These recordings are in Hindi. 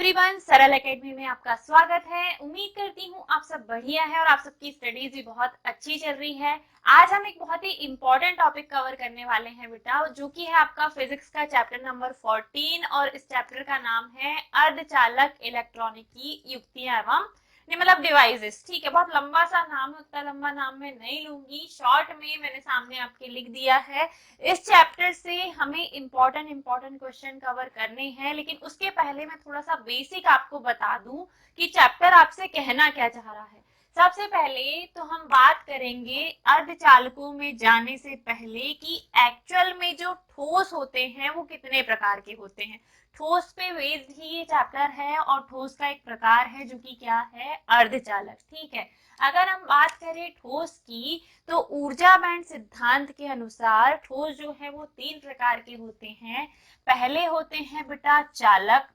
एवरीवन, सरल एकेडमी में आपका स्वागत है। उम्मीद करती हूँ आप सब बढ़िया है और आप सबकी स्टडीज भी बहुत अच्छी चल रही है। आज हम एक बहुत ही इम्पोर्टेंट टॉपिक कवर करने वाले हैं बेटा, जो कि है आपका फिजिक्स का चैप्टर नंबर 14 और इस चैप्टर का नाम है अर्धचालक इलेक्ट्रॉनिकी युक्तियां एवं मतलब डिवाइसेस। ठीक है, बहुत लंबा सा नाम है, उतना लंबा नाम मैं नहीं लूंगी, शॉर्ट में मैंने सामने आपके लिख दिया है। इस चैप्टर से हमें इम्पोर्टेंट क्वेश्चन कवर करने हैं, लेकिन उसके पहले मैं थोड़ा सा बेसिक आपको बता दूं कि चैप्टर आपसे कहना क्या चाह रहा है। सबसे पहले तो हम बात करेंगे अर्धचालकों में जाने से पहले कि एक्चुअल में जो ठोस होते हैं वो कितने प्रकार के होते हैं। ठोस पे बेस्ड ही ये चैप्टर है और ठोस का एक प्रकार है जो कि क्या है, अर्धचालक। ठीक है, अगर हम बात करें ठोस की तो ऊर्जा बैंड सिद्धांत के अनुसार ठोस जो है वो 3 प्रकार के होते हैं। पहले होते हैं बेटा चालक,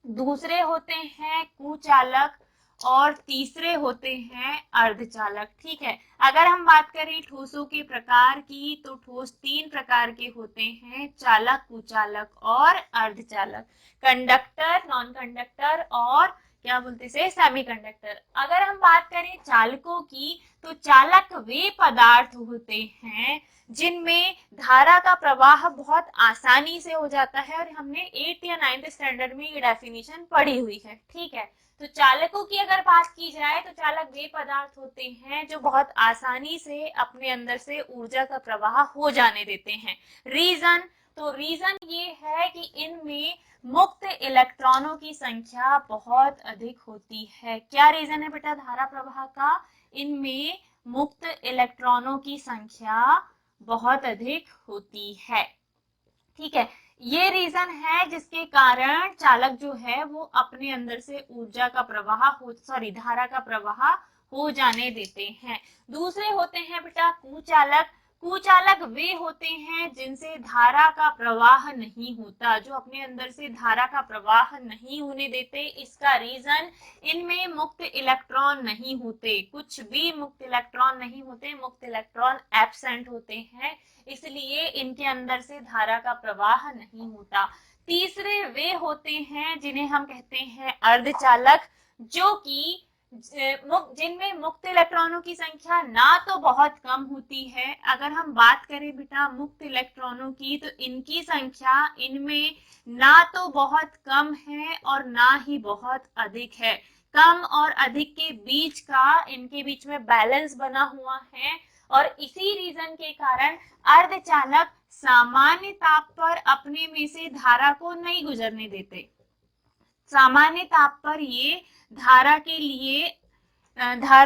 दूसरे होते हैं कुचालक और तीसरे होते हैं अर्धचालक। ठीक है, अगर हम बात करें ठोसों के प्रकार की तो ठोस 3 प्रकार के होते हैं, चालक, कुचालक और अर्धचालक। कंडक्टर, नॉन कंडक्टर और क्या बोलते से सेमीकंडक्टर। अगर हम बात करें चालकों की तो चालक वे पदार्थ होते हैं जिनमें धारा का प्रवाह बहुत आसानी से हो जाता है, और हमने 8th या 9th स्टैंडर्ड में ये डेफिनेशन पढ़ी हुई है। ठीक है, तो चालकों की अगर बात की जाए तो चालक वे पदार्थ होते हैं जो बहुत आसानी से अपने अंदर से ऊर्जा का प्रवाह हो जाने देते हैं। रीजन, तो रीजन ये है कि इनमें मुक्त इलेक्ट्रॉनों की संख्या बहुत अधिक होती है। क्या रीजन है बेटा धारा प्रवाह का? इनमें मुक्त इलेक्ट्रॉनों की संख्या बहुत अधिक होती है। ठीक है, ये रीजन है जिसके कारण चालक जो है वो अपने अंदर से ऊर्जा का प्रवाह धारा का प्रवाह हो जाने देते हैं। दूसरे होते हैं बेटा कुचालक। कुचालक वे होते हैं जिनसे धारा का प्रवाह नहीं होता, जो अपने अंदर से धारा का प्रवाह नहीं होने देते। इसका रीजन, इनमें मुक्त इलेक्ट्रॉन नहीं होते, कुछ भी मुक्त इलेक्ट्रॉन नहीं होते, मुक्त इलेक्ट्रॉन एब्सेंट होते हैं, इसलिए इनके अंदर से धारा का प्रवाह नहीं होता। तीसरे वे होते हैं जिन्हें हम कहते हैं अर्धचालक, जो कि जिनमें मुक्त इलेक्ट्रॉनों की संख्या ना तो बहुत कम होती है। अगर हम बात करें बेटा मुक्त इलेक्ट्रॉनों की तो इनकी संख्या इनमें ना तो बहुत कम है और ना ही बहुत अधिक है। कम और अधिक के बीच का इनके बीच में बैलेंस बना हुआ है, और इसी रीजन के कारण अर्धचालक सामान्य ताप पर अपने में से धारा को नहीं गुजरने देते। सामान्य ताप पर ये धारा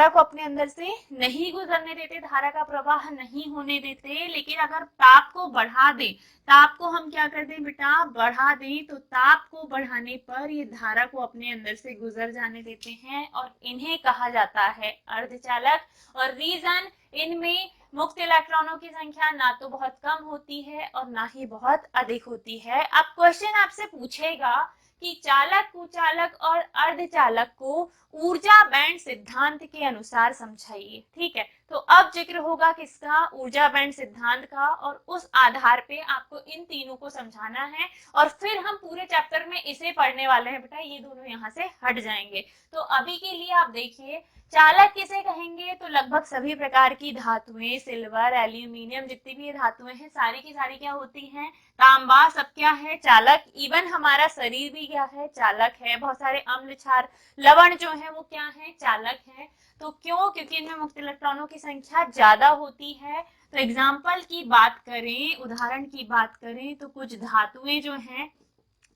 को अपने अंदर से नहीं गुजरने देते, धारा का प्रवाह नहीं होने देते। लेकिन अगर ताप को बढ़ा दे, ताप को हम क्या कर दें बेटा, बढ़ा दें, तो ताप को बढ़ाने पर ये धारा को अपने अंदर से गुजर जाने देते हैं और इन्हें कहा जाता है अर्धचालक। और रीजन, इनमें मुक्त इलेक्ट्रॉनों की संख्या ना तो बहुत कम होती है और ना ही बहुत अधिक होती है। अब क्वेश्चन आपसे पूछेगा कि चालक, कुचालक और अर्धचालक को ऊर्जा बैंड सिद्धांत के अनुसार समझाइए। ठीक है, तो अब जिक्र होगा किसका, ऊर्जा बैंड सिद्धांत का, और उस आधार पे आपको इन तीनों को समझाना है और फिर हम पूरे चैप्टर में इसे पढ़ने वाले हैं बेटा, ये दोनों यहाँ से हट जाएंगे। तो अभी के लिए आप देखिए, चालक किसे कहेंगे, तो लगभग सभी प्रकार की धातुएं, सिल्वर, एल्यूमिनियम, जितनी भी धातुएं हैं सारी की सारी क्या होती हैं, तांबा, सब क्या है, चालक। इवन हमारा शरीर भी क्या है, चालक है। बहुत सारे अम्ल, क्षार, लवण जो है वो क्या है, चालक है। तो क्यों? क्योंकि इनमें मुक्त इलेक्ट्रॉनों की संख्या ज्यादा होती है। तो एग्जाम्पल की बात करें, उदाहरण की बात करें, तो कुछ धातुएं जो हैं,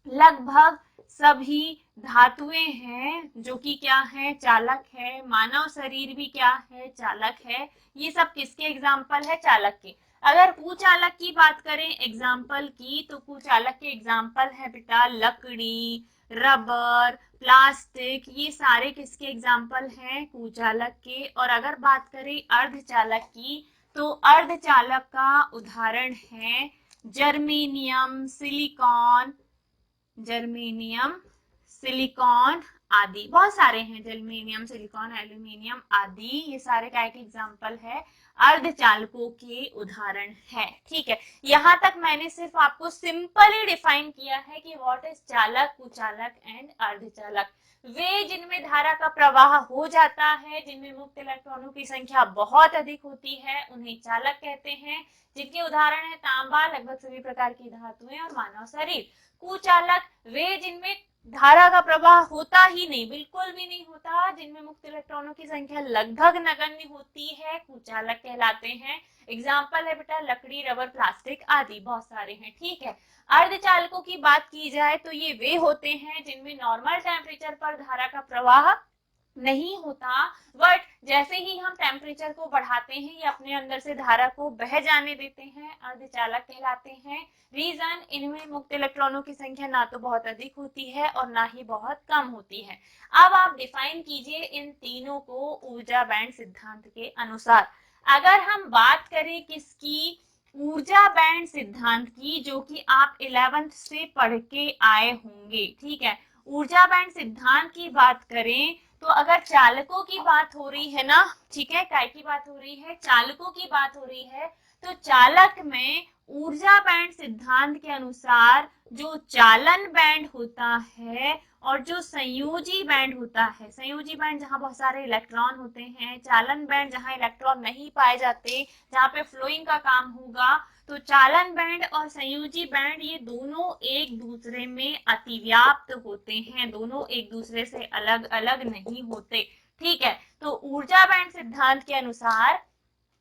लगभग सभी धातुएं हैं जो कि क्या है, चालक है। मानव शरीर भी क्या है, चालक है। ये सब किसके एग्जाम्पल है, चालक के। अगर कुचालक की बात करें एग्जाम्पल की, तो कुचालक के एग्जाम्पल है बेटा लकड़ी, रबर, प्लास्टिक, ये सारे किसके एग्जाम्पल हैं, कुचालक के। और अगर बात करें अर्धचालक की, तो अर्धचालक का उदाहरण है जर्मेनियम, सिलिकॉन, जर्मेनियम, सिलिकॉन आदि, बहुत सारे हैं, जर्मेनियम, सिलिकॉन, एल्यूमिनियम आदि, ये सारे क्या के एग्जाम्पल है, अर्धचालकों के उदाहरण है। ठीक है, यहाँ तक मैंने सिर्फ आपको सिंपली डिफाइन किया है कि व्हाट इज चालक, कुचालक एंड अर्धचालक। वे जिनमें धारा का प्रवाह हो जाता है, जिनमें मुक्त इलेक्ट्रॉनों की संख्या बहुत अधिक होती है, उन्हें चालक कहते हैं, जिनके उदाहरण है तांबा, लगभग सभी प्रकार की धातुएं और मानव शरीर। कुचालक वे जिनमें धारा का प्रवाह होता ही नहीं, बिल्कुल भी नहीं होता, जिनमें मुक्त इलेक्ट्रॉनों की संख्या लगभग नगण्य होती है, कुचालक कहलाते हैं। एग्जाम्पल है बेटा लकड़ी, रबर, प्लास्टिक आदि, बहुत सारे हैं। ठीक है, अर्धचालकों की बात की जाए तो ये वे होते हैं जिनमें नॉर्मल टेम्परेचर पर धारा का प्रवाह नहीं होता, बट जैसे ही हम टेम्परेचर को बढ़ाते हैं ये अपने अंदर से धारा को बह जाने देते हैं, अर्धचालक कहलाते हैं। रीजन, इनमें मुक्त इलेक्ट्रॉनों की संख्या ना तो बहुत अधिक होती है और ना ही बहुत कम होती है। अब आप डिफाइन कीजिए इन तीनों को ऊर्जा बैंड सिद्धांत के अनुसार। अगर हम बात करें किसकी, ऊर्जा बैंड सिद्धांत की, जो कि आप 11th से पढ़ के आए होंगे। ठीक है, ऊर्जा बैंड सिद्धांत की बात करें तो अगर चालकों की बात हो रही है ना, ठीक है, काय की बात हो रही है, चालकों की बात हो रही है, तो चालक में ऊर्जा बैंड सिद्धांत के अनुसार जो चालन बैंड होता है और जो संयोजी बैंड होता है, संयोजी बैंड जहां बहुत सारे इलेक्ट्रॉन होते हैं, चालन बैंड जहां इलेक्ट्रॉन नहीं पाए जाते, जहां पे फ्लोइंग का काम होगा, तो चालन बैंड और संयोजी बैंड ये दोनों एक दूसरे में अतिव्याप्त होते हैं, दोनों एक दूसरे से अलग अलग नहीं होते। ठीक है, तो ऊर्जा बैंड सिद्धांत के अनुसार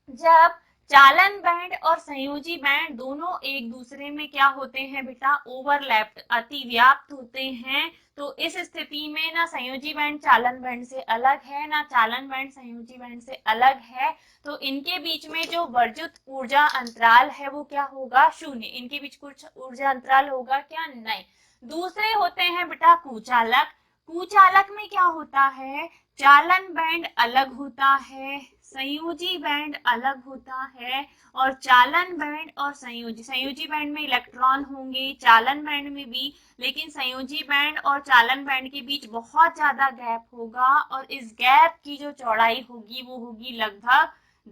जब चालन बैंड और संयोजी बैंड दोनों एक दूसरे में क्या होते हैं बेटा, ओवरलैप्ड, अतिव्याप्त होते हैं, तो इस स्थिति में ना संयोजी बैंड चालन बैंड से अलग है, ना चालन बैंड संयोजी बैंड से अलग है, तो इनके बीच में जो वर्जित ऊर्जा अंतराल है वो क्या होगा, शून्य। इनके बीच कुछ ऊर्जा अंतराल होगा क्या, नहीं। दूसरे होते हैं बेटा कुचालक। कुचालक में क्या होता है, चालन बैंड अलग होता है, संयोजी बैंड अलग होता है, और चालन बैंड और संयोजी बैंड में इलेक्ट्रॉन होंगे, चालन बैंड में भी, लेकिन संयोजी बैंड और चालन बैंड के बीच बहुत ज्यादा गैप होगा, और इस गैप की जो चौड़ाई होगी वो होगी लगभग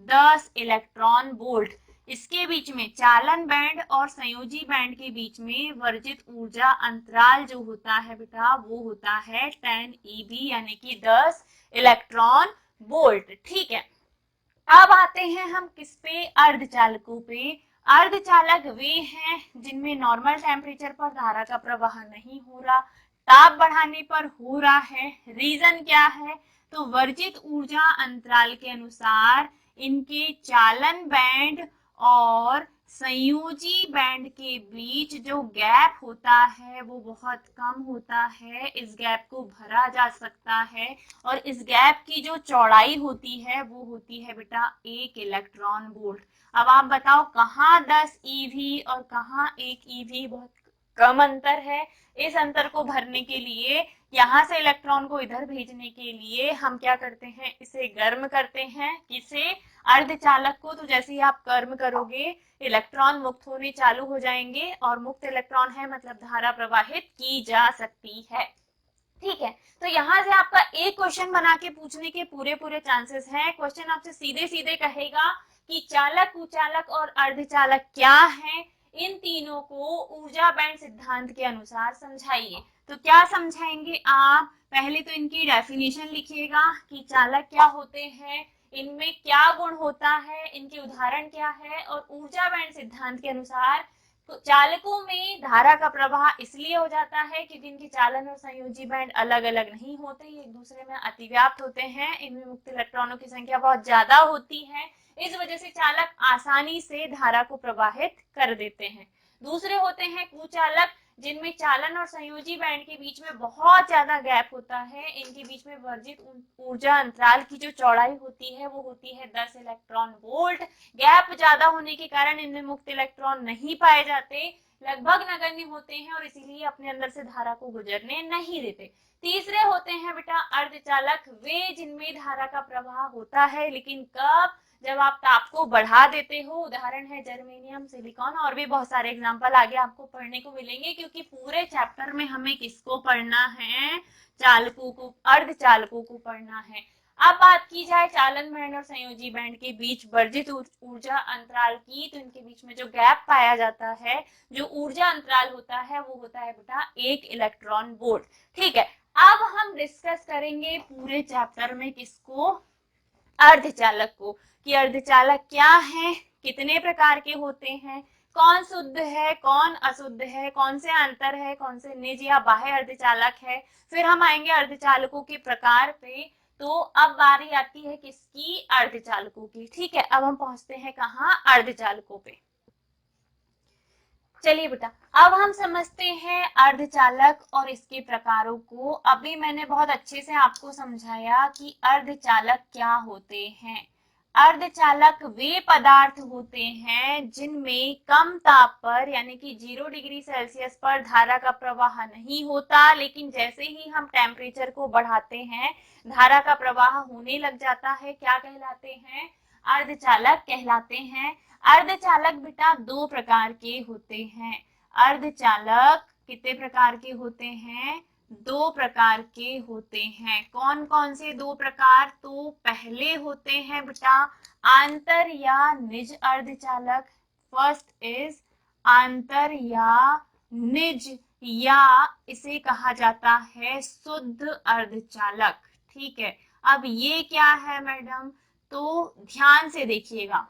10 इलेक्ट्रॉन वोल्ट। इसके बीच में चालन बैंड और संयोजी बैंड के बीच में वर्जित ऊर्जा अंतराल जो होता है बेटा वो होता है 10 eV, यानी कि 10 इलेक्ट्रॉन वोल्ट। ठीक है, अब आते हैं हम किस पे, अर्धचालकों पे। अर्धचालक वे हैं जिनमें नॉर्मल टेम्परेचर पर धारा का प्रवाह नहीं हो रहा, ताप बढ़ाने पर हो रहा है। रीजन क्या है, तो वर्जित ऊर्जा अंतराल के अनुसार इनके चालन बैंड और संयोजी बैंड के बीच जो गैप होता है वो बहुत कम होता है, इस गैप को भरा जा सकता है, और इस गैप की जो चौड़ाई होती है वो होती है बेटा 1 इलेक्ट्रॉन वोल्ट। अब आप बताओ कहाँ 10 eV और कहाँ 1 eV, बहुत कम अंतर है। इस अंतर को भरने के लिए, यहाँ से इलेक्ट्रॉन को इधर भेजने के लिए हम क्या करते हैं, इसे गर्म करते हैं, किसे, अर्धचालक को। तो जैसे ही आप गर्म करोगे इलेक्ट्रॉन मुक्त होने चालू हो जाएंगे, और मुक्त इलेक्ट्रॉन है मतलब धारा प्रवाहित की जा सकती है। ठीक है, तो यहाँ से आपका एक क्वेश्चन बना के पूछने के पूरे चांसेस हैं। क्वेश्चन आपसे सीधे सीधे कहेगा कि चालक, कुचालक और अर्धचालक क्या है, इन तीनों को ऊर्जा बैंड सिद्धांत के अनुसार समझाइए। तो क्या समझाएंगे आप, पहले तो इनकी डेफिनेशन लिखिएगा कि चालक क्या होते हैं, इनमें क्या गुण होता है, इनके उदाहरण क्या है, और ऊर्जा बैंड सिद्धांत के अनुसार तो चालकों में धारा का प्रवाह इसलिए हो जाता है क्योंकि इनके चालन और संयोजी बैंड अलग अलग नहीं होते, ये एक दूसरे में अतिव्याप्त होते हैं, इनमें मुक्त इलेक्ट्रॉनों की संख्या बहुत ज्यादा होती है, इस वजह से चालक आसानी से धारा को प्रवाहित कर देते हैं। दूसरे होते हैं कुचालक, जिनमें चालन और संयोजी बैंड के बीच में बहुत ज्यादा गैप होता है, इनके बीच में वर्जित ऊर्जा अंतराल की जो चौड़ाई होती है वो होती है 10 इलेक्ट्रॉन वोल्ट। गैप ज्यादा होने के कारण इनमें मुक्त इलेक्ट्रॉन नहीं पाए जाते, लगभग नगण्य होते हैं, और इसीलिए अपने अंदर से धारा को गुजरने नहीं देते। तीसरे होते हैं बेटा अर्धचालक, वे जिनमें धारा का प्रवाह होता है, लेकिन कब, जब आप ताप को बढ़ा देते हो, उदाहरण है जर्मेनियम, सिलिकॉन, और भी बहुत सारे एग्जाम्पल आगे आपको पढ़ने को मिलेंगे, क्योंकि पूरे चैप्टर में हमें किसको पढ़ना है, चालकों को, अर्धचालकों को पढ़ना है। अब बात की जाए चालन बैंड और संयोजी बैंड के बीच वर्जित ऊर्जा अंतराल की, तो इनके बीच में जो गैप पाया जाता है, जो ऊर्जा अंतराल होता है, वो होता है बेटा 1 इलेक्ट्रॉन वोल्ट। ठीक है, अब हम डिस्कस करेंगे पूरे चैप्टर में किसको, अर्धचालक को, कि अर्धचालक क्या है, कितने प्रकार के होते हैं, कौन शुद्ध है, कौन अशुद्ध है, कौन से अंतर है, कौन से निज या बाह्य अर्धचालक है। फिर हम आएंगे अर्धचालकों के प्रकार पे। तो अब बारी आती है किसकी, अर्धचालकों की। ठीक है, अब हम पहुंचते हैं कहाँ, अर्धचालकों पे। चलिए बेटा, अब हम समझते हैं अर्धचालक और इसके प्रकारों को। अभी मैंने बहुत अच्छे से आपको समझाया कि अर्धचालक क्या होते हैं। अर्धचालक वे पदार्थ होते हैं जिनमें कम ताप पर, यानी कि 0 डिग्री सेल्सियस पर धारा का प्रवाह नहीं होता, लेकिन जैसे ही हम टेम्परेचर को बढ़ाते हैं धारा का प्रवाह होने लग जाता है। क्या कहलाते हैं, अर्धचालक कहलाते हैं। अर्धचालक बेटा 2 प्रकार के होते हैं। अर्धचालक कितने प्रकार के होते हैं, 2 प्रकार के होते हैं। कौन कौन से 2 प्रकार, तो पहले होते हैं बेटा आंतर या निज अर्धचालक। फर्स्ट इज आंतर या निज, या इसे कहा जाता है शुद्ध अर्धचालक। ठीक है, अब ये क्या है मैडम, तो ध्यान से देखिएगा।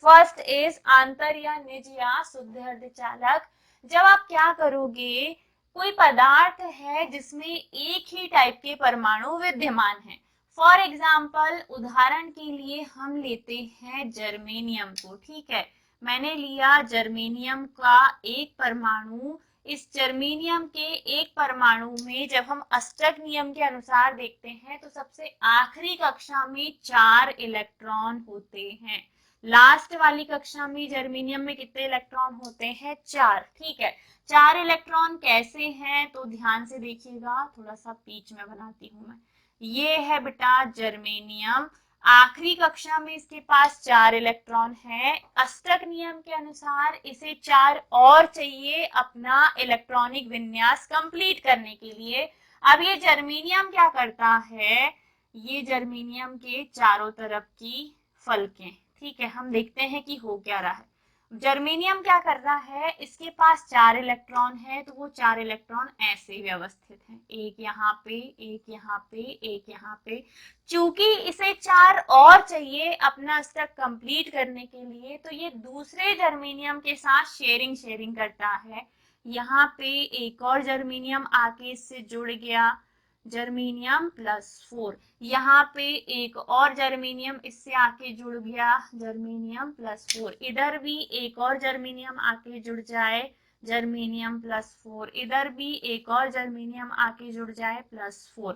फर्स्ट इज आंतर या निज या शुद्ध अर्धचालक। जब आप क्या करोगे, कोई पदार्थ है जिसमें एक ही टाइप के परमाणु विद्यमान है। फॉर एग्जाम्पल, उदाहरण के लिए हम लेते हैं जर्मेनियम को। ठीक है, मैंने लिया जर्मेनियम का एक परमाणु। इस जर्मेनियम के एक परमाणु में जब हम अष्टक नियम के अनुसार देखते हैं तो सबसे आखिरी कक्षा में 4 इलेक्ट्रॉन होते हैं। लास्ट वाली कक्षा में जर्मेनियम में कितने इलेक्ट्रॉन होते हैं, 4। ठीक है, 4 इलेक्ट्रॉन कैसे हैं, तो ध्यान से देखिएगा, थोड़ा सा बीच में बनाती हूं मैं। ये है बेटा जर्मेनियम, आखिरी कक्षा में इसके पास 4 इलेक्ट्रॉन है। अष्टक नियम के अनुसार इसे 4 और चाहिए अपना इलेक्ट्रॉनिक विन्यास कंप्लीट करने के लिए। अब ये जर्मेनियम क्या करता है, ये जर्मेनियम के चारों तरफ की फलकें, ठीक है, हम देखते हैं कि हो क्या रहा है। जर्मेनियम क्या कर रहा है, इसके पास 4 इलेक्ट्रॉन है, तो वो 4 इलेक्ट्रॉन ऐसे व्यवस्थित हैं, एक यहाँ पे, एक यहाँ पे, एक यहाँ पे। चूंकि इसे 4 और चाहिए अपना अष्टक कंप्लीट करने के लिए, तो ये दूसरे जर्मेनियम के साथ शेयरिंग करता है। यहाँ पे एक और जर्मेनियम आके इससे जुड़ गया, जर्मेनियम +4। यहाँ पे एक और जर्मेनियम इससे आके जुड़ गया, जर्मेनियम +4। इधर भी एक और जर्मेनियम आके जुड़ जाए, जर्मेनियम +4। इधर भी एक और जर्मेनियम आके जुड़ जाए, +4।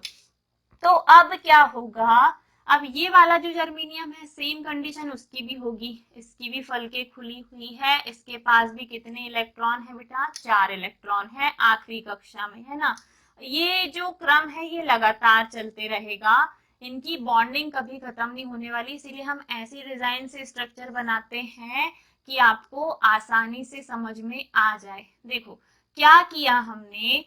तो अब क्या होगा, अब ये वाला जो जर्मेनियम है सेम कंडीशन उसकी भी होगी, इसकी भी फलके खुली हुई है, इसके पास भी कितने इलेक्ट्रॉन है बेटा, 4 इलेक्ट्रॉन है आखिरी कक्षा में, है ना। ये जो क्रम है ये लगातार चलते रहेगा, इनकी बॉन्डिंग कभी खत्म नहीं होने वाली, इसीलिए हम ऐसी डिजाइन से स्ट्रक्चर बनाते हैं कि आपको आसानी से समझ में आ जाए। देखो क्या किया हमने,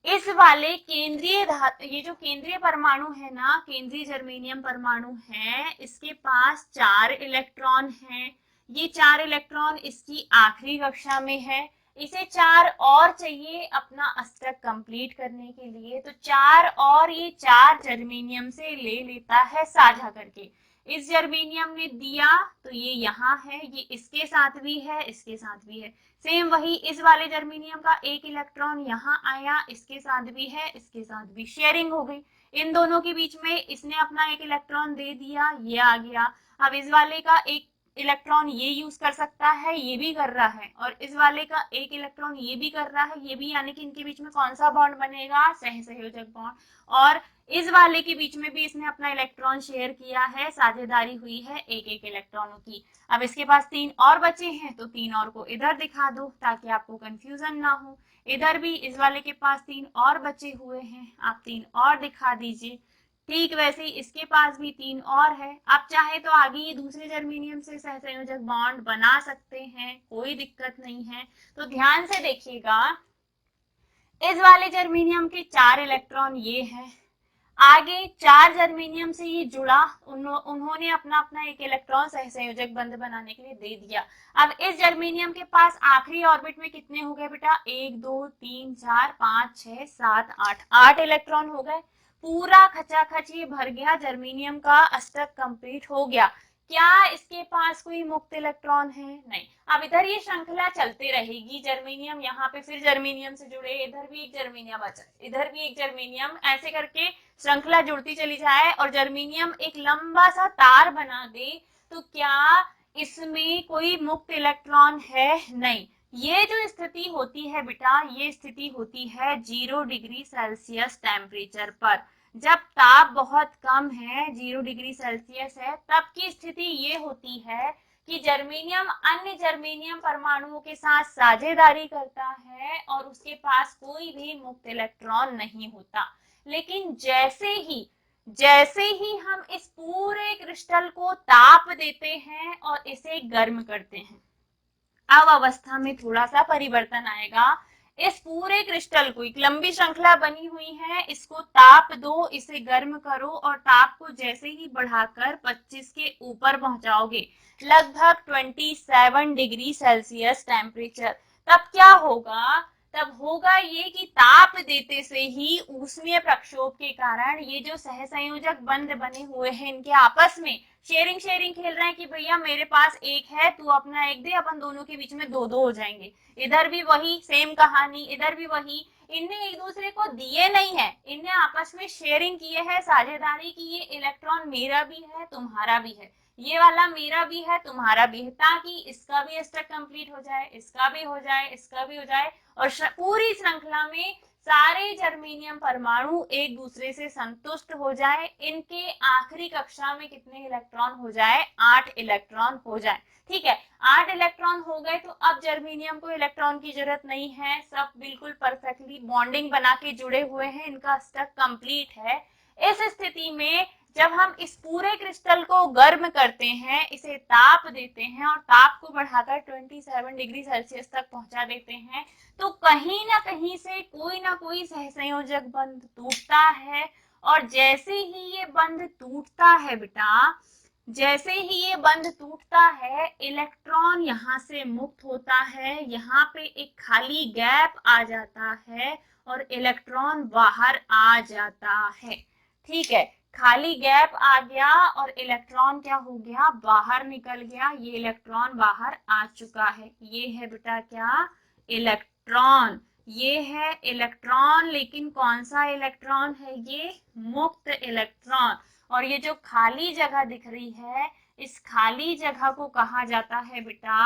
इस वाले केंद्रीय ये जो केंद्रीय परमाणु है ना, केंद्रीय जर्मेनियम परमाणु है, इसके पास 4 इलेक्ट्रॉन हैं। ये 4 इलेक्ट्रॉन इसकी आखिरी कक्षा में है, इसे 4 और चाहिए अपना अष्टक कंप्लीट करने के लिए, तो 4 और ये 4 जर्मेनियम से ले लेता है साझा करके। इस जर्मेनियम ने दिया तो ये यहाँ है, ये इसके साथ भी है, इसके साथ भी है। सेम वही इस वाले जर्मेनियम का एक इलेक्ट्रॉन यहाँ आया, इसके साथ भी है, इसके साथ भी, शेयरिंग हो गई इन दोनों के बीच में, इसने अपना एक इलेक्ट्रॉन दे दिया, ये आ गया। अब इस वाले का एक इलेक्ट्रॉन ये यूज कर सकता है, ये भी कर रहा है, और इस वाले का एक इलेक्ट्रॉन ये भी कर रहा है, ये भी, यानी कि इनके बीच में कौन सा बॉन्ड बनेगा, सहसंयोजक बॉन्ड। और इस वाले के बीच में भी इसने अपना इलेक्ट्रॉन शेयर किया है, साझेदारी हुई है एक एक इलेक्ट्रॉनों की। अब इसके पास 3 और बचे हैं, तो 3 और को इधर दिखा दो ताकि आपको कंफ्यूजन ना हो। इधर भी इस वाले के पास 3 और बचे हुए हैं, आप 3 और दिखा दीजिए। ठीक वैसे ही इसके पास भी 3 और है। आप चाहे तो आगे ये दूसरे जर्मेनियम से सहसंयोजक बॉन्ड बना सकते हैं, कोई दिक्कत नहीं है। तो ध्यान से देखिएगा, इस वाले जर्मेनियम के 4 इलेक्ट्रॉन ये हैं, आगे 4 जर्मेनियम से ये जुड़ा, उन्होंने अपना अपना एक इलेक्ट्रॉन सहसंयोजक बंध बनाने के लिए दे दिया। अब इस जर्मेनियम के पास आखिरी ऑर्बिट में कितने हो गए बेटा, 1 2 3 4 5 6 7 8, 8 इलेक्ट्रॉन हो गए। पूरा खचाखच ये भर गया, जर्मेनियम का अष्टक कंप्लीट हो गया। क्या इसके पास कोई मुक्त इलेक्ट्रॉन है? नहीं। अब इधर ये श्रृंखला चलते रहेगी, जर्मेनियम यहाँ पे फिर जर्मेनियम से जुड़े, इधर भी एक जर्मेनियम बचा, इधर भी एक जर्मेनियम, ऐसे करके श्रृंखला जुड़ती चली जाए और जर्मेनियम एक लंबा सा तार बना दे, तो क्या इसमें कोई मुक्त इलेक्ट्रॉन है? नहीं। ये जो स्थिति होती है बेटा, ये स्थिति होती है 0 डिग्री सेल्सियस टेम्परेचर पर। जब ताप बहुत कम है, 0 डिग्री सेल्सियस है, तब की स्थिति ये होती है कि जर्मेनियम अन्य जर्मेनियम परमाणुओं के साथ साझेदारी करता है और उसके पास कोई भी मुक्त इलेक्ट्रॉन नहीं होता। लेकिन जैसे ही हम इस पूरे क्रिस्टल को ताप देते हैं और इसे गर्म करते हैं, अब अवस्था में थोड़ा सा परिवर्तन आएगा। इस पूरे क्रिस्टल को, एक लंबी श्रृंखला बनी हुई है, इसको ताप दो, इसे गर्म करो और ताप को जैसे ही बढ़ाकर 25 के ऊपर पहुंचाओगे, लगभग 27 डिग्री सेल्सियस टेम्परेचर, तब क्या होगा? तब होगा ये कि ताप देते से ही ऊष्मीय प्रक्षोभ के कारण ये जो सहसंयोजक बंध बने हुए हैं, इनके आपस में शेयरिंग खेल रहे हैं कि भैया मेरे पास एक है, तू अपना एक दे, अपन दोनों के बीच में दो हो जाएंगे। इधर भी वही सेम कहानी, इधर भी वही। इनने एक दूसरे को दिए नहीं है, इनने आपस में शेयरिंग किए है, साझेदारी की, ये इलेक्ट्रॉन मेरा भी है तुम्हारा भी है, ये वाला मेरा भी है तुम्हारा भी है, ताकि इसका भी अष्टक कंप्लीट हो जाए, इसका भी हो जाए, इसका भी हो जाए, और पूरी श्रृंखला में सारे जर्मेनियम परमाणु एक दूसरे से संतुष्ट हो जाए। इनके आखिरी कक्षा में कितने इलेक्ट्रॉन हो जाए? 8 इलेक्ट्रॉन हो जाए। ठीक है, 8 इलेक्ट्रॉन हो गए तो अब जर्मेनियम को इलेक्ट्रॉन की जरूरत नहीं है, सब बिल्कुल परफेक्टली बॉन्डिंग बना के जुड़े हुए हैं, इनका अष्टक कंप्लीट है। इस स्थिति में जब हम इस पूरे क्रिस्टल को गर्म करते हैं, इसे ताप देते हैं और ताप को बढ़ाकर 27 डिग्री सेल्सियस तक पहुंचा देते हैं, तो कहीं ना कहीं से कोई ना कोई सहसंयोजक बंध टूटता है। और जैसे ही ये बंध टूटता है बेटा, जैसे ही ये बंध टूटता है, इलेक्ट्रॉन यहाँ से मुक्त होता है, यहाँ पे एक खाली गैप आ जाता है और इलेक्ट्रॉन बाहर आ जाता है। ठीक है, खाली गैप आ गया और इलेक्ट्रॉन क्या हो गया? बाहर निकल गया। ये इलेक्ट्रॉन बाहर आ चुका है। ये है बेटा क्या? इलेक्ट्रॉन। ये है इलेक्ट्रॉन, लेकिन कौन सा इलेक्ट्रॉन है? ये मुक्त इलेक्ट्रॉन। और ये जो खाली जगह दिख रही है, इस खाली जगह को कहा जाता है बेटा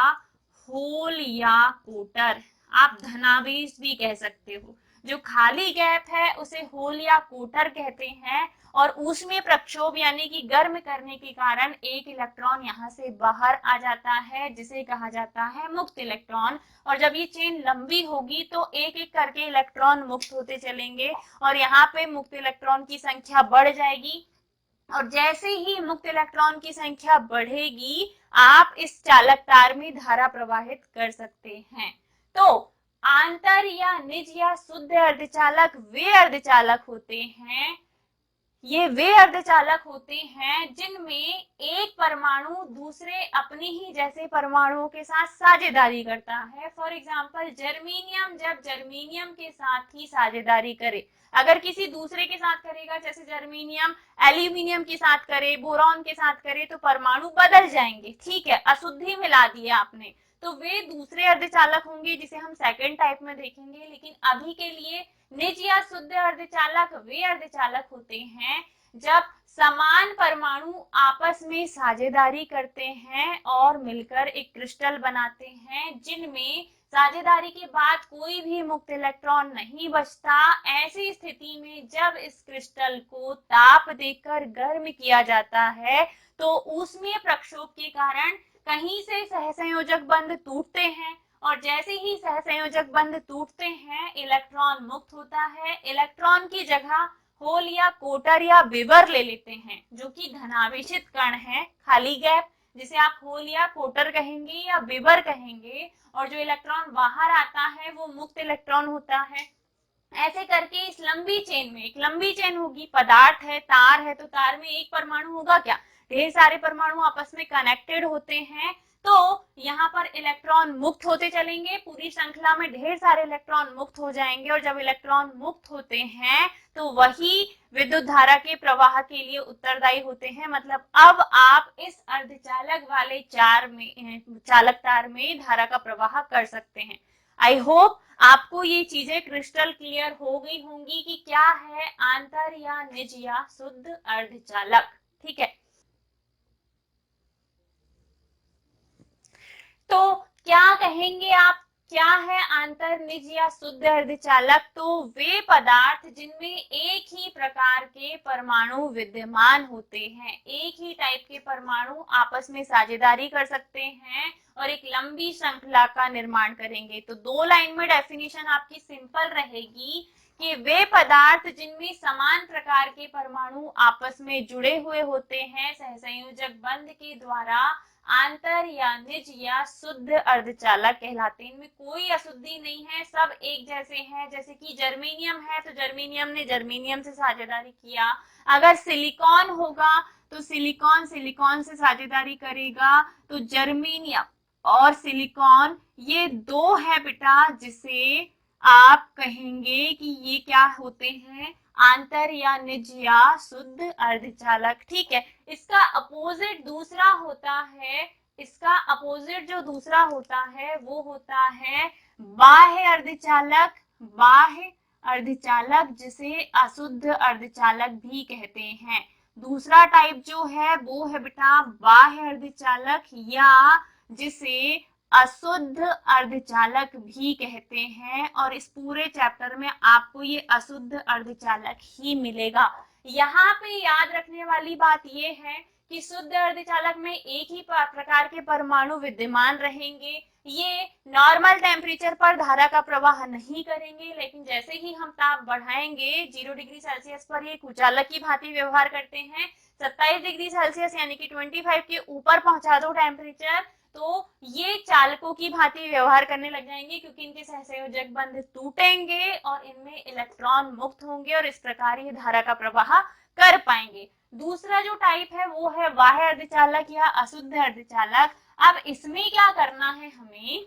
होल या कोटर। आप धनावेश भी कह सकते हो। जो खाली गैप है उसे होल या कोटर कहते हैं। और ऊष्मीय प्रक्षोभ यानी कि गर्म करने के कारण एक इलेक्ट्रॉन यहाँ से बाहर आ जाता है, जिसे कहा जाता है मुक्त इलेक्ट्रॉन। और जब ये चेन लंबी होगी तो एक एक करके इलेक्ट्रॉन मुक्त होते चलेंगे और यहाँ पे मुक्त इलेक्ट्रॉन की संख्या बढ़ जाएगी। और जैसे ही मुक्त इलेक्ट्रॉन की संख्या बढ़ेगी, आप इस चालक तार में धारा प्रवाहित कर सकते हैं। तो आंतर या निज या शुद्ध अर्धचालक वे अर्धचालक होते हैं, ये वे अर्धचालक होते हैं जिनमें एक परमाणु दूसरे अपने ही जैसे परमाणुओं के साथ साझेदारी करता है। फॉर एग्जांपल जर्मेनियम जब जर्मेनियम के साथ ही साझेदारी करे, अगर किसी दूसरे के साथ करेगा, जैसे जर्मेनियम एल्यूमिनियम के साथ करे, बोरॉन के साथ करे, तो परमाणु बदल जाएंगे। ठीक है, अशुद्धि मिला दिया आपने, तो वे दूसरे अर्धचालक होंगे, जिसे हम सेकेंड टाइप में देखेंगे। लेकिन अभी के लिए निज या शुद्ध अर्धचालक वे अर्धचालक होते हैं जब समान परमाणु आपस में साझेदारी करते हैं और मिलकर एक क्रिस्टल बनाते हैं, जिनमें साझेदारी के बाद कोई भी मुक्त इलेक्ट्रॉन नहीं बचता। ऐसी स्थिति में जब इस क्रिस्टल को ताप देकर गर्म किया जाता है, तो ऊष्मीय प्रक्षोभ के कारण कहीं से सहसंयोजक बंध टूटते हैं और जैसे ही सहसंयोजक बंध टूटते हैं, इलेक्ट्रॉन मुक्त होता है। इलेक्ट्रॉन की जगह होल या कोटर या विबर ले लेते हैं जो कि धनावेशित कण है, खाली गैप जिसे आप होल या कोटर कहेंगे या विबर कहेंगे, और जो इलेक्ट्रॉन बाहर आता है वो मुक्त इलेक्ट्रॉन होता है। ऐसे करके इस लंबी चेन में, एक लंबी चेन होगी, पदार्थ है, तार है, तो तार में एक परमाणु होगा क्या, ढेर सारे परमाणु आपस में कनेक्टेड होते हैं, तो यहाँ पर इलेक्ट्रॉन मुक्त होते चलेंगे, पूरी श्रृंखला में ढेर सारे इलेक्ट्रॉन मुक्त हो जाएंगे, और जब इलेक्ट्रॉन मुक्त होते हैं तो वही विद्युत धारा के प्रवाह के लिए उत्तरदायी होते हैं। मतलब अब आप इस अर्धचालक वाले चालक तार में धारा का प्रवाह कर सकते हैं। आई होप आपको ये चीजें क्रिस्टल क्लियर हो गई होंगी कि क्या है आंतर या निज या शुद्ध अर्धचालक। ठीक है, तो क्या कहेंगे आप, क्या है आंतर निज या शुद्ध अर्धचालक? तो वे पदार्थ जिनमें एक ही प्रकार के परमाणु विद्यमान होते हैं, एक ही टाइप के परमाणु आपस में साझेदारी कर सकते हैं और एक लंबी श्रृंखला का निर्माण करेंगे। तो 2 लाइन में डेफिनेशन आपकी सिंपल रहेगी कि वे पदार्थ जिनमें समान प्रकार के परमाणु आपस में जुड़े हुए होते हैं सहसंयोजक बंध के द्वारा आंतर या निज या शुद्ध अर्धचालक कहलाते हैं। इनमें कोई अशुद्धि नहीं है, सब एक जैसे हैं। जैसे कि जर्मेनियम है तो जर्मेनियम ने जर्मेनियम से साझेदारी किया, अगर सिलिकॉन होगा तो सिलिकॉन सिलिकॉन से साझेदारी करेगा। तो जर्मेनियम और सिलिकॉन ये 2 है बेटा जिसे आप कहेंगे कि ये क्या होते हैं, आंतर या निज या शुद्ध अर्धचालक। ठीक है, इसका अपोजिट दूसरा होता है, इसका अपोजिट जो दूसरा होता है वो होता है बाह्य अर्धचालक, बाह्य अर्धचालक जिसे अशुद्ध अर्धचालक भी कहते हैं। दूसरा टाइप जो है वो है बेटा बाह्य अर्धचालक या जिसे अशुद्ध अर्धचालक भी कहते हैं, और इस पूरे चैप्टर में आपको ये अशुद्ध अर्धचालक ही मिलेगा। यहाँ पे याद रखने वाली बात ये है कि शुद्ध अर्धचालक में एक ही प्रकार के परमाणु विद्यमान रहेंगे, ये नॉर्मल टेम्परेचर पर धारा का प्रवाह नहीं करेंगे, लेकिन जैसे ही हम ताप बढ़ाएंगे 0 डिग्री सेल्सियस पर ये कुचालक की भांति व्यवहार करते हैं। 27 डिग्री सेल्सियस यानी कि 25 के ऊपर पहुंचा दो टेम्परेचर तो ये चालकों की भांति व्यवहार करने लग जाएंगे, क्योंकि इनके सहसंयोजक बंध टूटेंगे और इनमें इलेक्ट्रॉन मुक्त होंगे और इस प्रकार ये धारा का प्रवाह कर पाएंगे। दूसरा जो टाइप है वो है बाह्य अर्धचालक या अशुद्ध अर्धचालक। अब इसमें क्या करना है, हमें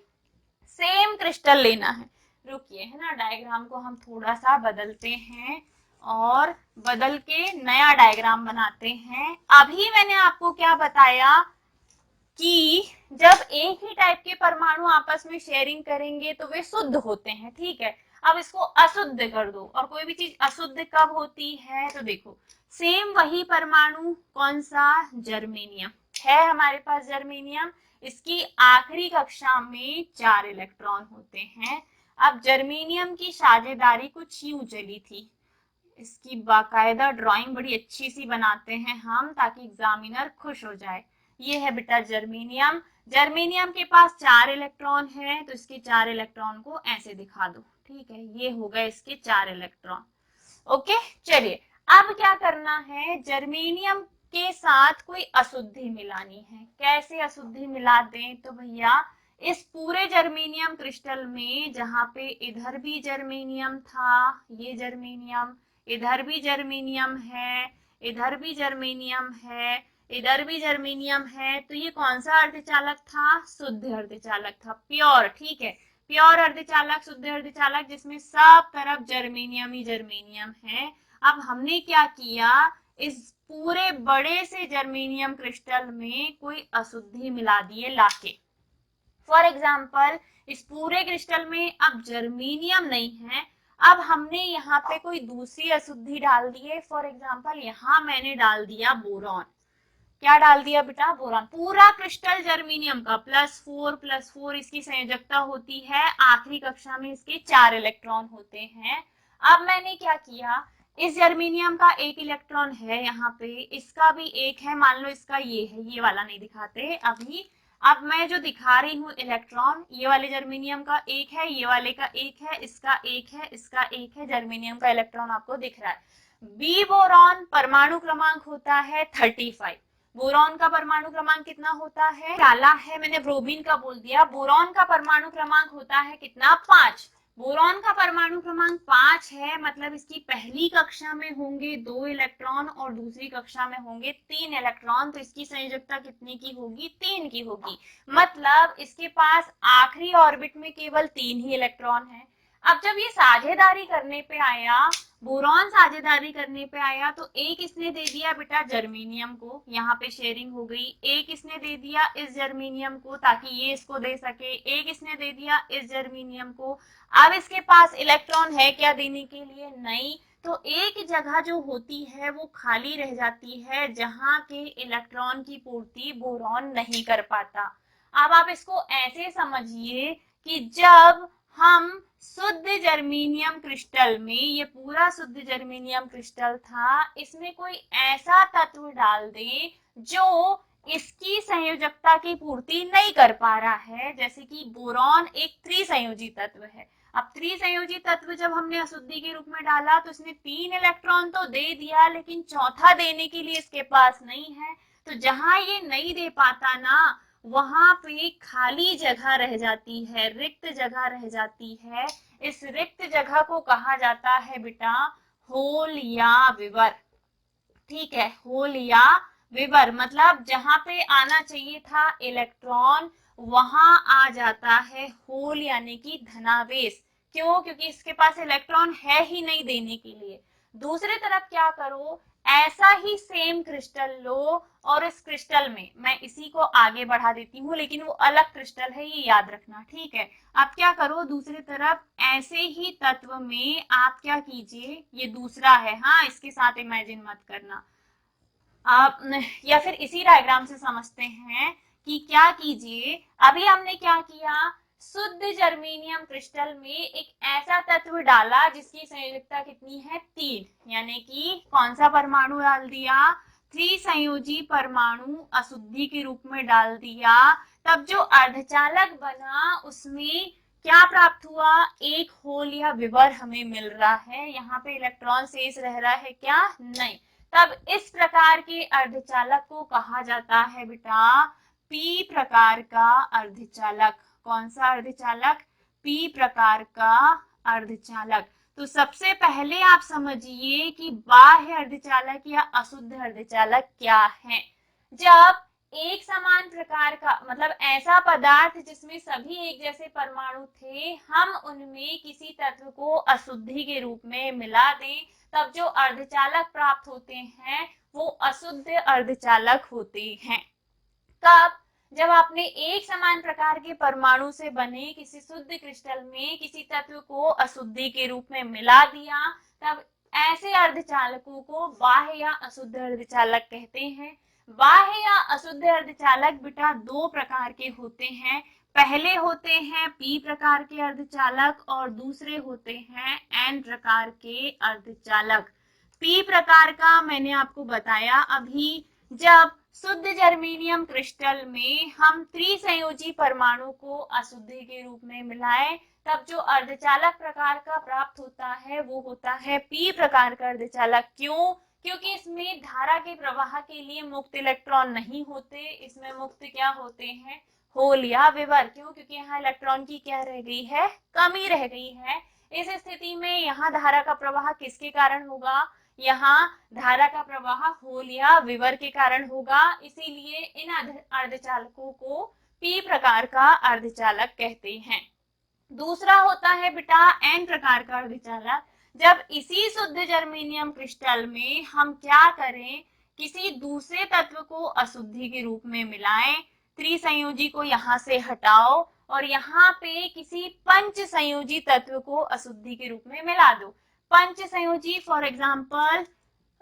सेम क्रिस्टल लेना है। रुकिए, है ना, डायग्राम को हम थोड़ा सा बदलते हैं और बदल के नया डायग्राम बनाते हैं। अभी मैंने आपको क्या बताया कि जब एक ही टाइप के परमाणु आपस में शेयरिंग करेंगे तो वे शुद्ध होते हैं। ठीक है, अब इसको अशुद्ध कर दो, और कोई भी चीज अशुद्ध कब होती है तो देखो सेम वही परमाणु, कौन सा, जर्मेनियम है हमारे पास। जर्मेनियम, इसकी आखिरी कक्षा में 4 इलेक्ट्रॉन होते हैं। अब जर्मेनियम की साझेदारी कुछ यूं चली थी, इसकी बाकायदा ड्राइंग बड़ी अच्छी सी बनाते हैं हम ताकि एग्जामिनर खुश हो जाए। ये है बेटा जर्मेनियम, जर्मेनियम के पास 4 इलेक्ट्रॉन है तो इसके 4 इलेक्ट्रॉन को ऐसे दिखा दो। ठीक है, ये हो गए इसके 4 इलेक्ट्रॉन। ओके, चलिए अब क्या करना है, जर्मेनियम के साथ कोई अशुद्धि मिलानी है। कैसे अशुद्धि मिला दें, तो भैया इस पूरे जर्मेनियम क्रिस्टल में जहां पे इधर भी जर्मेनियम था, ये जर्मेनियम, इधर भी जर्मेनियम है, इधर भी जर्मेनियम है, इधर भी जर्मेनियम है, तो ये कौन सा अर्धचालक था, शुद्ध अर्धचालक था, प्योर। ठीक है, प्योर अर्धचालक, शुद्ध अर्धचालक जिसमें सब तरफ जर्मेनियम ही जर्मेनियम है। अब हमने क्या किया, इस पूरे बड़े से जर्मेनियम क्रिस्टल में कोई अशुद्धि मिला दिए लाके। फॉर एग्जाम्पल इस पूरे क्रिस्टल में अब जर्मेनियम नहीं है, अब हमने यहाँ पे कोई दूसरी अशुद्धि डाल दी है। फॉर एग्जाम्पल यहाँ मैंने डाल दिया बोरॉन। क्या डाल दिया बेटा, बोरॉन। पूरा क्रिस्टल जर्मेनियम का +4 इसकी संयोजकता होती है, आखिरी कक्षा में इसके 4 इलेक्ट्रॉन होते हैं। अब मैंने क्या किया, इस जर्मेनियम का 1 इलेक्ट्रॉन है यहाँ पे, इसका भी 1 है, मान लो इसका ये है, ये वाला नहीं दिखाते अभी। अब मैं जो दिखा रही हूँ इलेक्ट्रॉन, ये वाले जर्मेनियम का एक है, ये वाले का एक है, इसका एक है, इसका एक है, जर्मेनियम का इलेक्ट्रॉन आपको दिख रहा है। बी बोरॉन परमाणु क्रमांक होता है 35। बोरॉन का परमाणु क्रमांक कितना होता है, डाला है मैंने, ब्रोमीन का बोल दिया। बोरॉन का परमाणु क्रमांक होता है कितना, 5। बोरॉन का परमाणु क्रमांक 5 है, मतलब इसकी पहली कक्षा में होंगे 2 इलेक्ट्रॉन और दूसरी कक्षा में होंगे 3 इलेक्ट्रॉन, तो इसकी संयोजकता कितने की होगी, 3 की होगी। मतलब इसके पास आखिरी ऑर्बिट में केवल 3 ही इलेक्ट्रॉन है। अब जब ये साझेदारी करने पे आया, बोरॉन साझेदारी करने पे आया, तो एक इसने दे दिया बेटा जर्मेनियम को, यहाँ पे शेयरिंग हो गई। एक इसने दे दिया इस जर्मेनियम को ताकि ये इसको दे सके, एक इसने दे दिया इस जर्मेनियम को। अब इसके पास इलेक्ट्रॉन है क्या देने के लिए, नहीं, तो एक जगह जो होती है वो खाली रह जाती है जहां के इलेक्ट्रॉन की पूर्ति बोरॉन नहीं कर पाता। अब आप इसको ऐसे समझिए कि जब हम शुद्ध जर्मेनियम क्रिस्टल में, ये पूरा शुद्ध जर्मेनियम क्रिस्टल था, इसमें कोई ऐसा तत्व डाल दें जो इसकी संयोजकता की पूर्ति नहीं कर पा रहा है, जैसे कि बोरॉन एक त्रिसंयोजी तत्व है। अब त्रिसंयोजी तत्व जब हमने अशुद्धि के रूप में डाला तो इसने 3 इलेक्ट्रॉन तो दे दिया, लेकिन चौथा देने के लिए इसके पास नहीं है। तो जहां ये नहीं दे पाता ना, वहां पे खाली जगह रह जाती है, रिक्त जगह रह जाती है। इस रिक्त जगह को कहा जाता है बेटा होल या विवर। ठीक है, होल या विवर, मतलब जहां पे आना चाहिए था इलेक्ट्रॉन, वहां आ जाता है होल यानी कि धनावेश। क्यों, क्योंकि इसके पास इलेक्ट्रॉन है ही नहीं देने के लिए। दूसरी तरफ क्या करो, ऐसा ही सेम क्रिस्टल लो और इस क्रिस्टल में, मैं इसी को आगे बढ़ा देती हूँ लेकिन वो अलग क्रिस्टल है, ये याद रखना, ठीक है। अब क्या करो, दूसरी तरफ ऐसे ही तत्व में आप क्या कीजिए, ये दूसरा है, हाँ इसके साथ इमेजिन मत करना आप, या फिर इसी डायग्राम से समझते हैं कि क्या कीजिए। अभी हमने क्या किया, शुद्ध जर्मेनियम क्रिस्टल में एक ऐसा तत्व डाला जिसकी संयोजकता कितनी है, 3, यानी कि कौन सा परमाणु डाल दिया, त्रिसंयोजी परमाणु अशुद्धि के रूप में डाल दिया। तब जो अर्धचालक बना उसमें क्या प्राप्त हुआ, एक होल या विवर हमें मिल रहा है। यहाँ पे इलेक्ट्रॉन शेष रह रहा है क्या, नहीं। तब इस प्रकार के अर्धचालक को कहा जाता है बेटा पी प्रकार का अर्धचालक। कौन सा अर्धचालक, पी प्रकार का अर्धचालक। तो सबसे पहले आप समझिए कि बाह्य अर्धचालक या अशुद्ध अर्धचालक क्या है। जब एक समान प्रकार का, मतलब ऐसा पदार्थ जिसमें सभी एक जैसे परमाणु थे, हम उनमें किसी तत्व को अशुद्धि के रूप में मिला दें, तब जो अर्धचालक प्राप्त होते हैं वो अशुद्ध अर्धचालक होते हैं। तब जब आपने एक समान प्रकार के परमाणु से बने किसी शुद्ध क्रिस्टल में किसी तत्व को अशुद्धि के रूप में मिला दिया, तब ऐसे अर्धचालकों को बाह्य या अशुद्ध अर्धचालक कहते हैं। बाह्य या अशुद्ध अर्धचालक बेटा 2 प्रकार के होते हैं। पहले होते हैं पी प्रकार के अर्धचालक और दूसरे होते हैं एन प्रकार के अर्धचालक। पी प्रकार का मैंने आपको बताया अभी, जब शुद्ध जर्मेनियम क्रिस्टल में हम त्रिसंयोजी परमाणु को अशुद्धि के रूप में मिलाएं, तब जो अर्धचालक प्रकार का प्राप्त होता है वो होता है पी प्रकार का अर्धचालक। क्यों, क्योंकि इसमें धारा के प्रवाह के लिए मुक्त इलेक्ट्रॉन नहीं होते, इसमें मुक्त क्या होते हैं, होल या विवर। क्यों, क्योंकि यहाँ इलेक्ट्रॉन की क्या रह गई है, कमी रह गई है। इस स्थिति में यहाँ धारा का प्रवाह किसके कारण होगा, यहाँ धारा का प्रवाह होल या विवर के कारण होगा। इसीलिए इन अर्धचालकों को पी प्रकार का अर्धचालक कहते हैं। दूसरा होता है बेटा एन प्रकार का अर्धचालक। जब इसी शुद्ध जर्मेनियम क्रिस्टल में हम क्या करें, किसी दूसरे तत्व को अशुद्धि के रूप में मिलाएं, त्रिसंयोजी को यहाँ से हटाओ और यहाँ पे किसी पंच संयोजी तत्व को अशुद्धि के रूप में मिला दो। पंच संयोजी फॉर एग्जाम्पल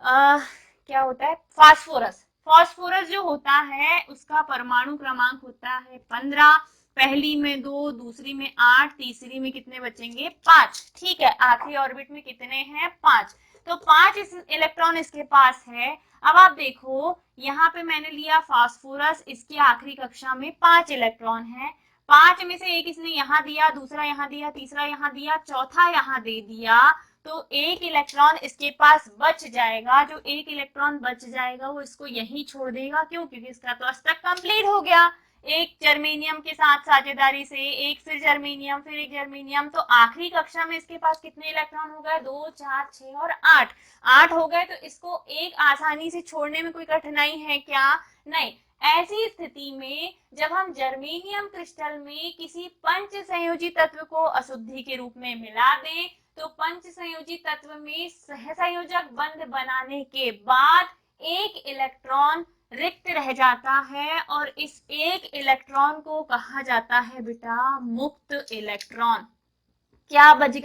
क्या होता है, फास्फोरस। फास्फोरस जो होता है उसका परमाणु क्रमांक होता है 15, पहली में 2, दूसरी में 8, तीसरी में कितने बचेंगे, 5। ठीक है, आखिरी ऑर्बिट में कितने हैं, 5। तो 5 इलेक्ट्रॉन इसके पास है। अब आप देखो यहाँ पे मैंने लिया फास्फोरस, इसकी आखिरी कक्षा में 5 इलेक्ट्रॉन है। 5 में से एक इसने यहाँ दिया, दूसरा यहाँ दिया, तीसरा यहाँ दिया, चौथा यहाँ दे दिया, तो एक इलेक्ट्रॉन इसके पास बच जाएगा। जो एक इलेक्ट्रॉन बच जाएगा वो इसको यहीं छोड़ देगा। क्यों? क्योंकि इसका तो अष्टक कंप्लीट हो गया। एक जर्मेनियम के साथ साझेदारी से, एक फिर जर्मेनियम, फिर एक जर्मेनियम, तो आखिरी कक्षा में इसके पास कितने इलेक्ट्रॉन हो गए? 2, 4, 6 और 8। 8 हो गए, तो इसको एक आसानी से छोड़ने में कोई कठिनाई है क्या? नहीं। ऐसी स्थिति में जब हम जर्मेनियम क्रिस्टल में किसी पंच संयोजी तत्व को अशुद्धि के रूप में मिला दें, तो पंच संयोजी तत्व में सहसंयोजक बंध बनाने के बाद एक इलेक्ट्रॉन रिक्त रह जाता है, और इस एक इलेक्ट्रॉन को कहा जाता है बेटा मुक्त इलेक्ट्रॉन। क्या बच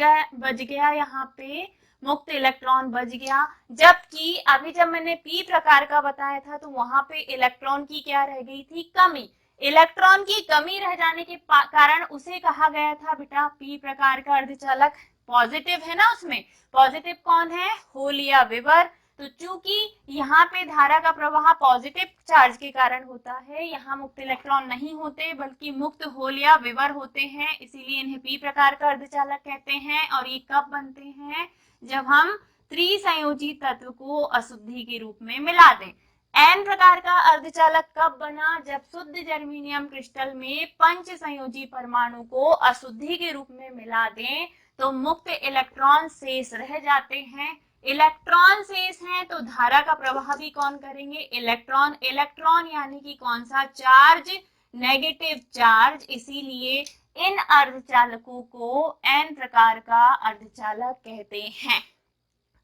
गया यहाँ पे? मुक्त इलेक्ट्रॉन बच गया। जबकि अभी जब मैंने पी प्रकार का बताया था तो वहां पे इलेक्ट्रॉन की क्या रह गई थी? कमी। इलेक्ट्रॉन की कमी रह जाने के कारण उसे कहा गया था बेटा पी प्रकार का अर्धचालक। पॉजिटिव है ना उसमें, पॉजिटिव कौन है? होल या विवर। तो चूंकि यहाँ पे धारा का प्रवाह पॉजिटिव चार्ज के कारण होता है, यहाँ मुक्त इलेक्ट्रॉन नहीं होते बल्कि मुक्त होल या विवर होते हैं, इसीलिए इन्हें पी प्रकार का अर्धचालक कहते हैं। और ये कब बनते हैं? जब हम त्रिसंयोजी तत्व को अशुद्धि के रूप में मिला दें। एन प्रकार का अर्धचालक कब बना? जब शुद्ध जर्मेनियम क्रिस्टल में पंच संयोजी परमाणु को अशुद्धि के रूप में मिला दें तो मुक्त इलेक्ट्रॉन शेष रह जाते हैं। इलेक्ट्रॉन शेष हैं तो धारा का प्रवाह भी कौन करेंगे? इलेक्ट्रॉन। इलेक्ट्रॉन यानी कि कौन सा चार्ज? Negative charge. इसीलिए इन अर्धचालकों को एन प्रकार का अर्धचालक कहते हैं।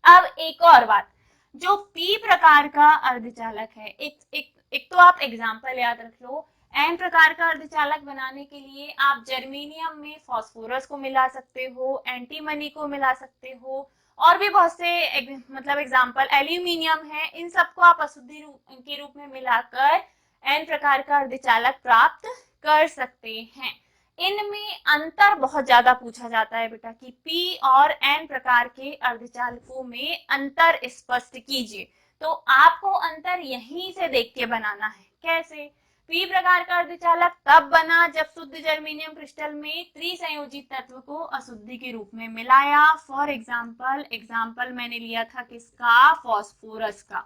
अब एक और बात, जो पी प्रकार का अर्धचालक है, एक तो आप एग्जांपल याद रख लो। एन प्रकार का अर्धचालक बनाने के लिए आप जर्मेनियम में फास्फोरस को मिला सकते हो, एंटीमनी को मिला सकते हो, और भी बहुत से मतलब एग्जांपल एल्यूमिनियम है, इन सबको आप अशुद्धि के रूप में मिलाकर एन प्रकार का अर्धचालक प्राप्त कर सकते हैं। इनमें अंतर बहुत ज्यादा पूछा जाता है बेटा कि पी और एन प्रकार के अर्धचालकों में अंतर स्पष्ट कीजिए। तो आपको अंतर यहीं से देख के बनाना है। कैसे? पी प्रकार का अर्धचालक तब बना जब शुद्ध जर्मेनियम क्रिस्टल में त्रिसंयोजी तत्व को अशुद्धि के रूप में मिलाया। फॉर एग्जाम्पल मैंने लिया था किसका? फास्फोरस का।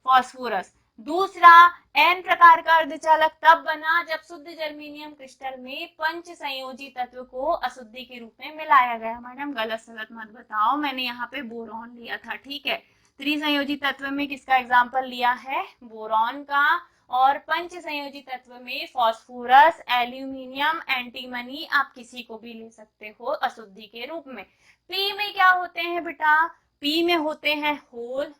फास्फोरस। दूसरा, एन प्रकार का अर्धचालक तब बना जब शुद्ध जर्मेनियम क्रिस्टल में पंच संयोजी तत्व को अशुद्धि के रूप में मिलाया गया। मैडम गलत सलत मत बताओ, मैंने यहाँ पे बोरॉन लिया था, ठीक है। त्रिसंयोजी तत्व में किसका एग्जाम्पल लिया है? बोरॉन का। और पंच संयोजी तत्व में फास्फोरस, एल्यूमिनियम, एंटीमनी, आप किसी को भी ले सकते हो अशुद्धि के रूप में। पी में क्या होते हैं बेटा? पी में होते हैं होल।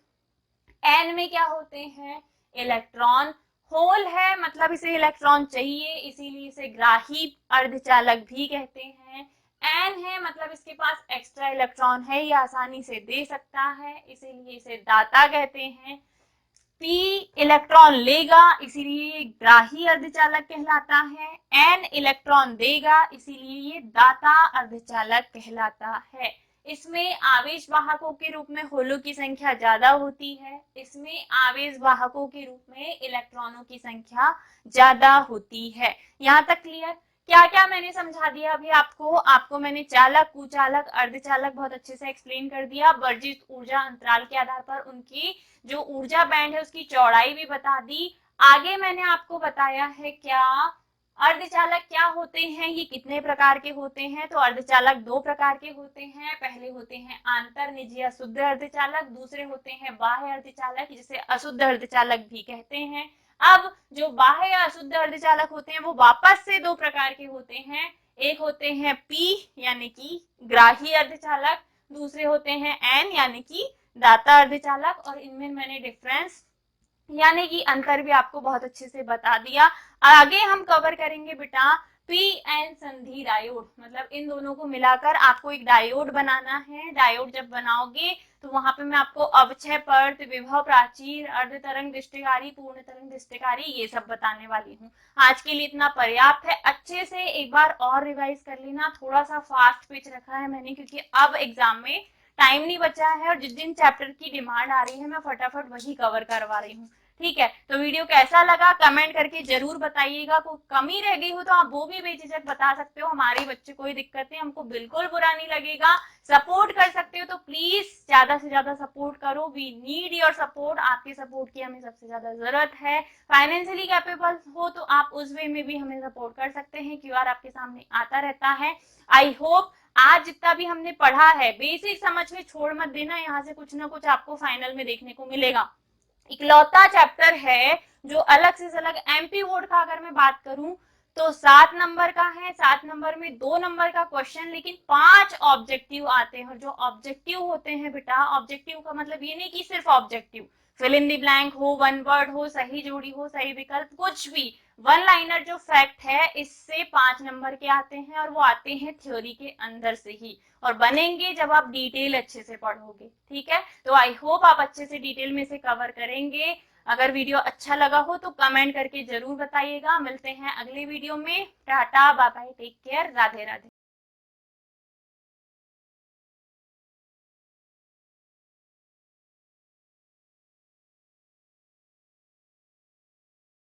एन में क्या होते हैं? इलेक्ट्रॉन। होल है मतलब इसे इलेक्ट्रॉन चाहिए, इसीलिए इसे ग्राही अर्धचालक भी कहते हैं। एन है मतलब इसके पास एक्स्ट्रा इलेक्ट्रॉन है, ये आसानी से दे सकता है, इसीलिए इसे दाता कहते हैं। पी इलेक्ट्रॉन लेगा इसीलिए ये ग्राही अर्धचालक कहलाता है। एन इलेक्ट्रॉन देगा इसीलिए ये दाता अर्धचालक कहलाता है। इसमें आवेश वाहकों के रूप में होलों की संख्या ज्यादा होती है, इसमें आवेश वाहकों के रूप में इलेक्ट्रॉनों की संख्या ज्यादा होती है। यहाँ तक क्लियर? क्या क्या मैंने समझा दिया अभी आपको मैंने चालक, कुचालक, अर्धचालक बहुत अच्छे से एक्सप्लेन कर दिया। वर्जित ऊर्जा अंतराल के आधार पर उनकी जो ऊर्जा बैंड है उसकी चौड़ाई भी बता दी। आगे मैंने आपको बताया है क्या अर्धचालक क्या होते हैं, ये कितने प्रकार के होते हैं। तो अर्धचालक दो प्रकार के होते हैं। पहले होते हैं आंतरनिज या शुद्ध अर्धचालक, दूसरे होते हैं बाह्य अर्धचालक जिसे अशुद्ध अर्धचालक भी कहते हैं। अब जो बाह्य या अशुद्ध अर्धचालक होते हैं वो वापस से दो प्रकार के होते हैं। एक होते हैं पी यानी कि ग्राही अर्धचालक, दूसरे होते हैं एन यानी कि दाता अर्धचालक। और इनमें मैंने डिफरेंस यानी कि अंतर भी आपको बहुत अच्छे से बता दिया। आगे हम कवर करेंगे बेटा पी एन संधि डायोड, मतलब इन दोनों को मिलाकर आपको एक डायोड बनाना है। डायोड जब बनाओगे तो वहां पे मैं आपको अवक्षय पर्त, विभव प्राचीर, अर्ध तरंग दृष्टिकारी, पूर्ण तरंग दृष्टिकारी ये सब बताने वाली हूँ। आज के लिए इतना पर्याप्त है। अच्छे से एक बार और रिवाइज कर लेना। थोड़ा सा फास्ट पिच रखा है मैंने क्योंकि अब एग्जाम में टाइम नहीं बचा है और जिन जिन चैप्टर की डिमांड आ रही है मैं फटाफट वही कवर करवा रही हूँ। ठीक है, तो वीडियो कैसा लगा कमेंट करके जरूर बताइएगा। कोई कमी रह गई हो तो आप वो भी बेझिझक बता सकते हो, हमारे बच्चे कोई दिक्कत नहीं, हमको बिल्कुल बुरा नहीं लगेगा। सपोर्ट कर सकते हो तो प्लीज ज्यादा से ज्यादा सपोर्ट करो। वी नीड योर सपोर्ट, आपके सपोर्ट की हमें सबसे ज्यादा जरूरत है। फाइनेंशियली कैपेबल हो तो आप उस वे में भी हमें सपोर्ट कर सकते हैं, क्यूआर आपके सामने आता रहता है। आई होप आज जितना भी हमने पढ़ा है बेसिक समझ में छोड़ मत देना, यहाँ से कुछ ना कुछ आपको फाइनल में देखने को मिलेगा। इकलौता चैप्टर है जो अलग से अलग एमपी बोर्ड का अगर मैं बात करूं तो 7 नंबर का है। 7 नंबर में 2 नंबर का क्वेश्चन, लेकिन 5 ऑब्जेक्टिव आते हैं। और जो ऑब्जेक्टिव होते हैं बेटा, ऑब्जेक्टिव का मतलब ये नहीं कि सिर्फ objective, fill in the blank हो, वन वर्ड हो, सही जोड़ी हो, सही विकल्प, कुछ भी, वन लाइनर जो फैक्ट है इससे 5 नंबर के आते हैं और वो आते हैं थ्योरी के अंदर से ही, और बनेंगे जब आप डिटेल अच्छे से पढ़ोगे। ठीक है, तो आई होप आप अच्छे से डिटेल में से कवर करेंगे। अगर वीडियो अच्छा लगा हो तो कमेंट करके जरूर बताइएगा। मिलते हैं अगले वीडियो में। Tata bye bye, take care, Radhe Radhe.